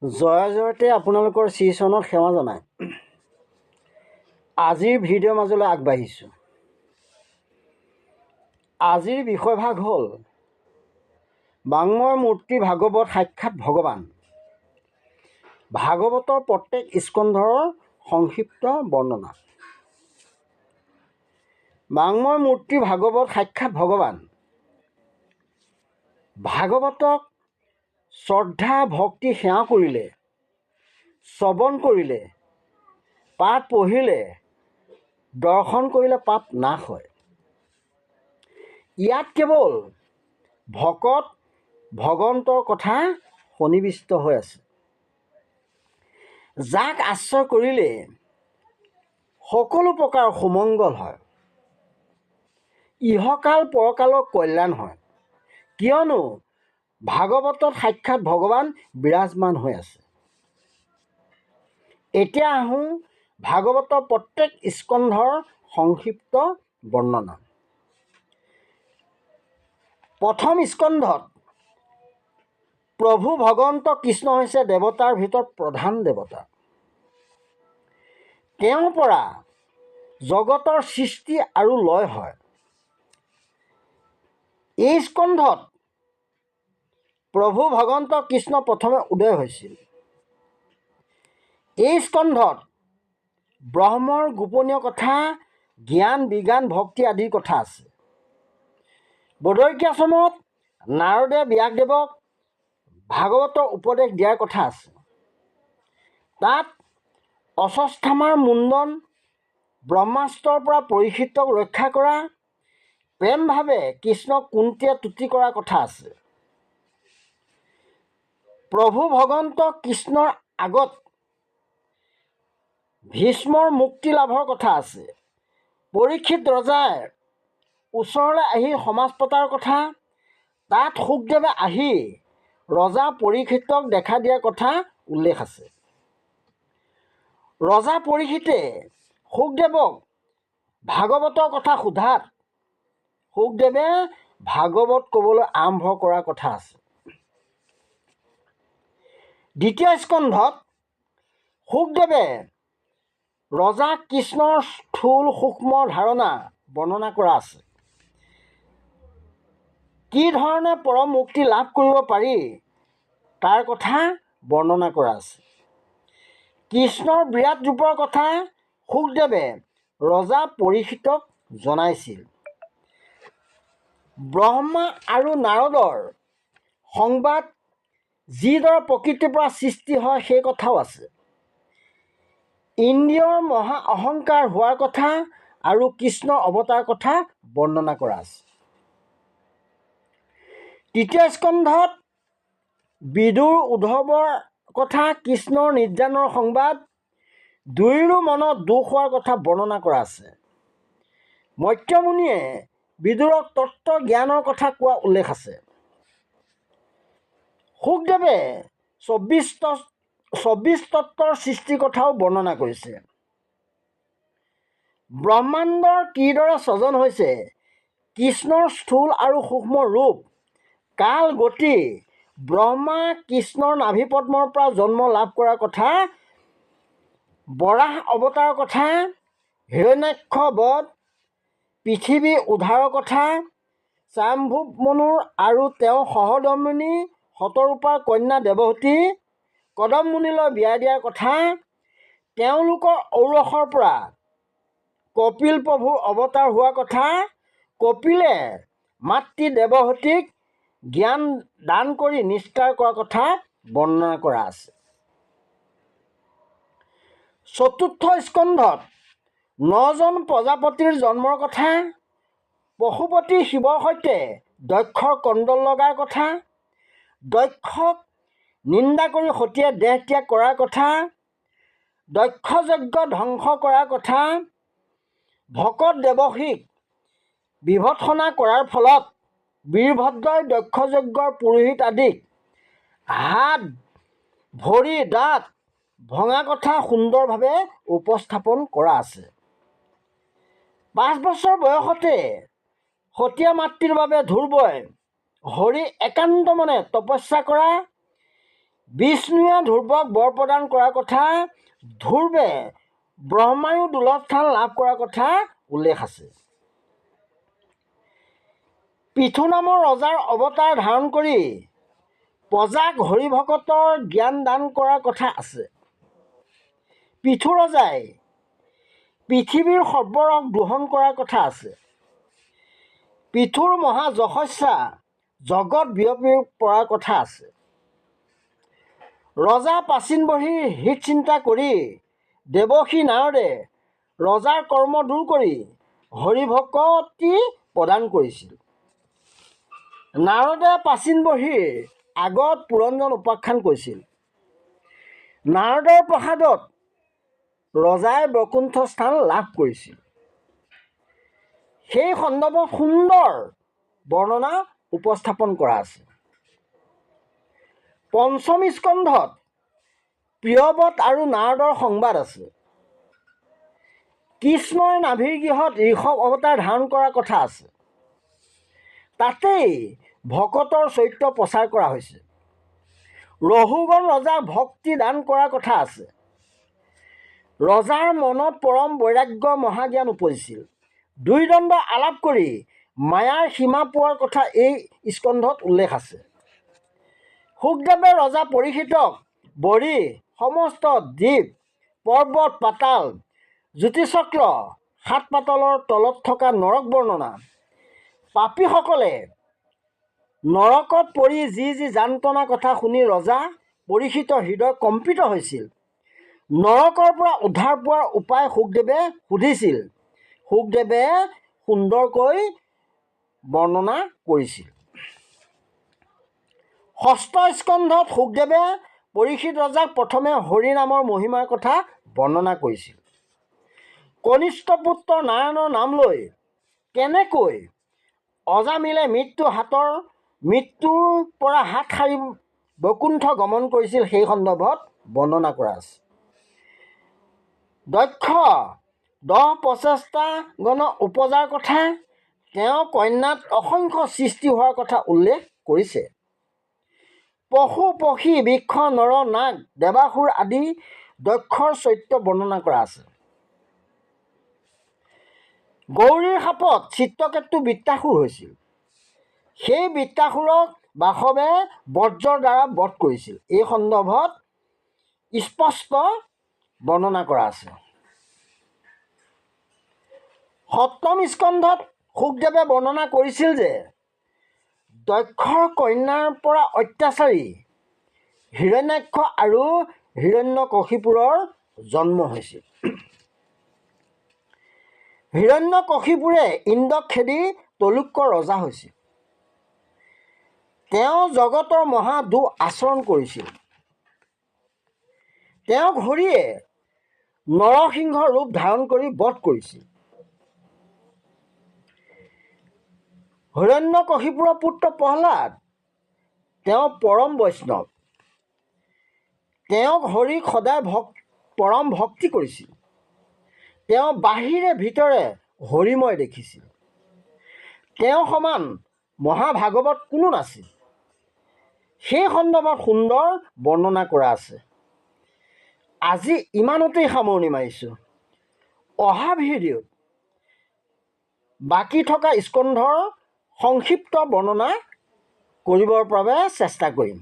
জয় জয়তে আপোনালোকৰ শ্ৰীচৰণত সেৱা জনাই আজিৰ ভিডিঅ'ৰ মাজলৈ আগবাঢ়িছোঁ। আজিৰ বিষয়ভাগ হ'ল বাংময় মূৰ্তি ভাগৱত সাক্ষাৎ ভগৱান। ভাগৱতৰ প্ৰত্যেক স্কন্ধৰৰ সংক্ষিপ্ত বৰ্ণনা। বাংময় মূৰ্তি ভাগৱত সাক্ষাৎ ভগৱান। ভাগৱতক শ্ৰদ্ধা ভক্তি সেৱা কৰিলে, শ্ৰৱণ কৰিলে, পাঠ পঢ়িলে, দৰ্শন কৰিলে পাপ নাশ হয়। ইয়াত কেৱল ভকত ভগৱন্তৰ কথা সন্নিৱিষ্ট হৈ আছে। যাক আশ্ৰয় কৰিলে সকলো প্ৰকাৰ সুমংগল হয়, ইহকাল পৰকালৰ কল্যাণ হয়, কিয়নো ভাগৱতত সাক্ষাৎ ভগৱান বিৰাজমান হৈ আছে। এতিয়া আহোঁ ভাগৱতৰ প্ৰত্যেক স্কন্ধৰ সংক্ষিপ্ত বৰ্ণনা। প্ৰথম স্কন্ধত প্ৰভু ভগৱন্ত কৃষ্ণ হৈছে দেৱতাৰ ভিতৰত প্ৰধান দেৱতা। তেওঁৰ পৰা জগতৰ সৃষ্টি আৰু লয় হয়। এই স্কন্ধত প্ৰভু ভগৱন্ত কৃষ্ণ প্ৰথমে উদয় হৈছিল। এই স্কন্ধত ব্ৰহ্মৰ গোপনীয় কথা, জ্ঞান বিজ্ঞান ভক্তি আদিৰ কথা আছে। বদৰিকাশ্ৰমত নাৰদে ব্যাসদেৱক ভাগৱতৰ উপদেশ দিয়াৰ কথা আছে। তাত অশ্বত্থামাৰ মুণ্ডন, ব্ৰহ্মাস্ত্ৰৰ পৰা পৰীক্ষিতক ৰক্ষা কৰা, প্ৰেমভাৱে কৃষ্ণক কুন্তীয়ে তুতি কৰাৰ কথা আছে। প্ৰভু ভগৱন্ত কৃষ্ণৰ আগত ভীষ্মৰ মুক্তি লাভৰ কথা আছে। পৰীক্ষিত ৰজাৰ ওচৰলৈ আহি সমাজ পতাৰ কথা, তাত শুকদেৱে আহি ৰজা পৰীক্ষিতক দেখা দিয়াৰ কথা উল্লেখ আছে। ৰজা পৰীক্ষিতে শুকদেৱক ভাগৱতৰ কথা সোধাত শুকদেৱে ভাগৱত ক'বলৈ আৰম্ভ কৰাৰ কথা আছে। দ্বিতীয় স্কন্ধত শুকদেৱে ৰজা কৃষ্ণৰ স্থূল সূক্ষ্ম ধাৰণা বৰ্ণনা কৰা আছে। কি ধৰণে পৰম মুক্তি লাভ কৰিব পাৰি তাৰ কথা বৰ্ণনা কৰা আছে। কৃষ্ণৰ বিৰাট ৰূপৰ কথা শুকদেৱে ৰজা পৰীক্ষিতক জনাইছিল। ব্ৰহ্মা আৰু নাৰদৰ সংবাদ যিদৰে প্ৰকৃতিৰ পৰা সৃষ্টি হয় সেই কথাও আছে। ইন্দ্ৰিয়ৰ মহা অহংকাৰ হোৱাৰ কথা আৰু কৃষ্ণৰ অৱতাৰ কথা বৰ্ণনা কৰা আছে। তৃতীয় স্কন্ধত বিদুৰ উদ্ধৱৰ কথা, কৃষ্ণৰ নিৰ্যানৰ সংবাদ, দুয়োৰো মনত দুখ হোৱাৰ কথা বৰ্ণনা কৰা আছে। মত্যমুনিয়ে বিদুৰক তত্ত্ব জ্ঞানৰ কথা কোৱা উল্লেখ আছে। শুকদেৱে ২৪ তত্ত্বৰ সৃষ্টিৰ কথাও বৰ্ণনা কৰিছে। ব্ৰহ্মাণ্ডৰ কিদৰে স্বজন হৈছে, কৃষ্ণৰ স্থূল আৰু সূক্ষ্ম ৰূপ, কাল গতি, ব্ৰহ্মা কৃষ্ণৰ নাভিপদ্মৰ পৰা জন্ম লাভ কৰাৰ কথা, বৰাহ অৱতাৰৰ কথা, হিৰণ্যাক্ষ বধ, পৃথিৱী উদ্ধাৰৰ কথা, স্বয়ম্ভুৱ মনুৰ আৰু তেওঁৰ সহধৰ্মিনী শতৰূপাৰ কন্যা দেৱহতী কদম মুনিলৈ বিয়া দিয়াৰ কথা, তেওঁলোকৰ ঔৰসৰ পৰা কপিল প্ৰভুৰ অৱতাৰ হোৱাৰ কথা, কপিলে মাতৃ দেৱহতীক জ্ঞান দান কৰি নিস্তাৰ কৰাৰ কথা বৰ্ণনা কৰা আছে। চতুৰ্থ স্কন্ধত ৯জন প্ৰজাপতিৰ জন্মৰ কথা, পশুপতি শিৱৰ সৈতে দক্ষৰ কণ্ডল লগাৰ কথা, দক্ষক নিন্দা কৰি সতীয়ে দেহ ত্যাগ কৰাৰ কথা, দক্ষ যজ্ঞ ধ্বংস কৰাৰ কথা, ভকত দেৱকীক বিভৎসনা কৰাৰ ফলত বীৰভদ্ৰই দক্ষ যজ্ঞৰ পুৰোহিত আদিক হাত ভৰি দাঁত ভঙা কথা সুন্দৰভাৱে উপস্থাপন কৰা আছে। ৫ বছৰ বয়সতে সতীয়া মাতৃৰ বাবে ধ্ৰুৱই হৰি একান্ত মনে তপস্যা কৰা, বিষ্ণুৱে ধ্ৰুৱক বৰ প্ৰদান কৰাৰ কথা, ধ্ৰুৱে ব্ৰহ্মায়ো দুৰ্লভ স্থান লাভ কৰাৰ কথা উল্লেখ আছে। পৃথু নামৰ ৰজাৰ অৱতাৰ ধাৰণ কৰি প্ৰজাক হৰিভকতৰ জ্ঞান দান কৰাৰ কথা আছে। পৃথু ৰজাই পৃথিৱীৰ সৰ্বৰস দোহন কৰাৰ কথা আছে। পৃথুৰ মহা যশস্যা জগত বিয়পি পৰাৰ কথা আছে। ৰজা প্ৰাচীন বহিৰ হিত চিন্তা কৰি দেৱৰ্ষি নাৰদে ৰজাৰ কৰ্ম দূৰ কৰি হৰিভকতি প্ৰদান কৰিছিল। নাৰদে প্ৰাচীন বহিৰ আগত পুৰঞ্জন উপাখ্যান কৰিছিল। নাৰদৰ প্ৰসাদত ৰজাই বৈকুণ্ঠ স্থান লাভ কৰিছিল। সেই সন্দৰ্ভত সুন্দৰ বৰ্ণনা উপস্থাপন কৰা আছে। পঞ্চম স্কন্ধত প্ৰিয়ব্ৰত আৰু নাৰদৰ সংবাদ আছে। কৃষ্ণই নাভিৰ গৃহত ঋষভ অৱতাৰ ধাৰণ কৰাৰ কথা আছে। তাতেই ভকতৰ চৰিত্ৰ প্ৰচাৰ কৰা হৈছে। ৰঘুগণ ৰজাক ভক্তি দান কৰাৰ কথা আছে। ৰজাৰ মনত পৰম বৈৰাগ্য মহাজ্ঞান উপজিছিল। দুই দণ্ড আলাপ কৰি মায়াৰ সীমা পোৱাৰ কথা এই স্কন্ধত উল্লেখ আছে। শুকদেৱে ৰজা পৰীক্ষিতক বৰি সমস্ত দ্বীপ পৰ্বত পাতাল জ্যোতিচক্ৰ সাত পাতলৰ তলত থকা নৰক বৰ্ণনা, পাপীসকলে নৰকত পৰি যি যি যান্ত্ৰণাৰ কথা শুনি ৰজা পৰীক্ষিতৰ হৃদয় কম্পিত হৈছিল। নৰকৰ পৰা উদ্ধাৰ পোৱাৰ উপায় শুকদেৱে সুধিছিল। শুকদেৱে সুন্দৰকৈ বৰ্ণনা কৰিছিল। ষষ্ঠ স্কন্ধত শুকদেৱে পৰীক্ষিত ৰজাক প্ৰথমে হৰি নামৰ মহিমাৰ কথা বৰ্ণনা কৰিছিল। কনিষ্ঠ পুত্ৰ নাৰায়ণৰ নাম লৈ কেনেকৈ অজামিলে মৃত্যুৰ পৰা হাত সাৰি বৈকুণ্ঠ গমন কৰিছিল সেই সন্দৰ্ভত বৰ্ণনা কৰা আছে। দক্ষ 10 প্ৰচেষ্টাগণ উপজাৰ কথা, তেওঁ কন্যাত অসংখ্য সৃষ্টি হোৱাৰ কথা উল্লেখ কৰিছে। পশু পক্ষী বৃক্ষ নৰ নাগ দেৱাসুৰ আদি দক্ষৰ চৰিত্ৰ বৰ্ণনা কৰা আছে। গৌৰীৰ শাপত চিত্ৰকেতু বৃত্তাসুৰ হৈছিল। সেই বৃত্তাসুৰক বাসৱে বজ্ৰৰ দ্বাৰা বধ কৰিছিল। এই সন্দৰ্ভত স্পষ্ট বৰ্ণনা কৰা আছে। সপ্তম স্কন্ধত শুকদেৱে বৰ্ণনা কৰিছিল যে দক্ষৰ কন্যাৰ পৰা অত্যাচাৰী হিৰণ্যাক্ষ আৰু হিৰণ্যকশিপুৰৰ জন্ম হৈছিল। হিৰণ্যকশিপুৰে ইন্দ্ৰক খেদি তৈলোক্যৰ ৰজা হৈছিল। তেওঁ জগতৰ মহা দুখ আচৰণ কৰিছিল। তেওঁক হৰিয়ে নৰসিংহ ৰূপ ধাৰণ কৰি বধ কৰিছিল। হিৰণ্যকশিপুৰৰ পুত্ৰ প্ৰহ্লাদ তেওঁ পৰম বৈষ্ণৱ। তেওঁক হৰিক সদায় পৰম ভক্তি কৰিছিল। তেওঁ বাহিৰে ভিতৰে হৰিময় দেখিছিল। তেওঁ সমান মহাভাগৱত কোনো নাছিল। সেই সন্দৰ্ভত সুন্দৰ বৰ্ণনা কৰা আছে। আজি ইমানতেই সামৰণি মাৰিছোঁ। অহা ভিডিঅ'ত বাকী থকা স্কন্ধৰ সংক্ষিপ্ত বৰ্ণনা কৰিবৰ বাবে চেষ্টা কৰিম।